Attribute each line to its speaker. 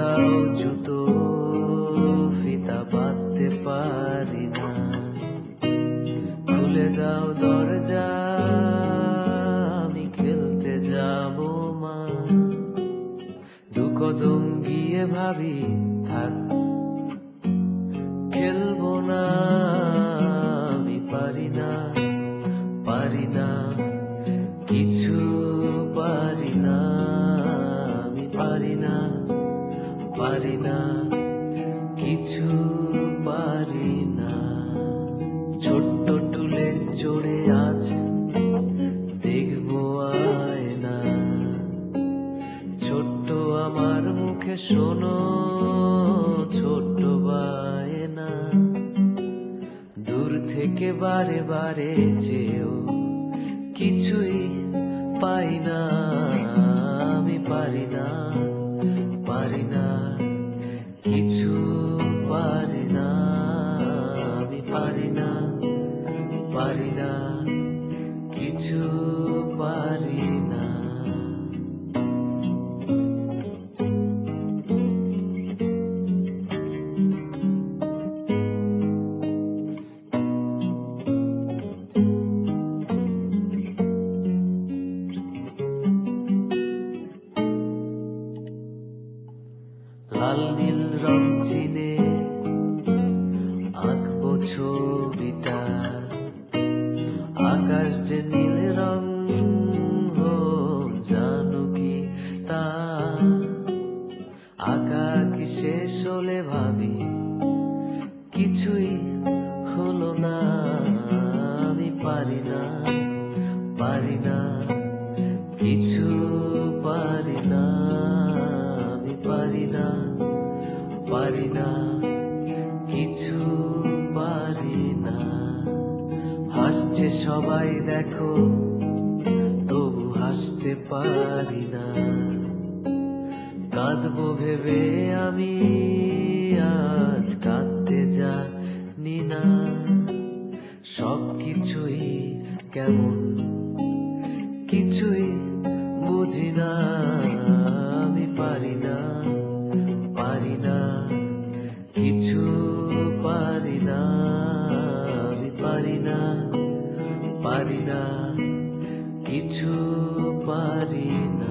Speaker 1: দাও জুতো ফিতা বাঁধতে পারি না, খুলে দাও দরজা আমি খেলতে যাব মা। দু কদম গিয়ে ভাবি থাক খেলবো না, আমি পারি না, পারি না, কিছু পারি না, আমি পারি না, পারি না, কিছু পারি না। ছোট্ট টুলে চড়ে আজ দেখবো আয়না, ছোট্ট আমার মুখে শোনো ছোট্ট বায়না। দূর থেকে বারে বারে চেয়েও কিছুই পাই না, আমি পারি না, পারি না, কিছু পারি না, আমি পারি না, পারি না, কিছু পারি না। লাল নীল রং চিনে আঁকবো ছবিটা, আকাশ যে নীল রং জানো কি তা। আঁকা কি শেষ হলে ভাবি কিছুই হলো না, আমি পারি না, পারি না, কিছু পারি না, আমি পারি না, পারি না, কিছু পারি না। হাসছে সবাই দেখো তবু হাসতে পারি না, কাঁদবো ভেবে আমি আজ কাঁদতে জানি না। সবকিছুই কেমন কিছুই বুঝি না, আমি পারি না, পারি না, কিছু পারি না, আমি পারি না, পারি না, কিছু পারি না।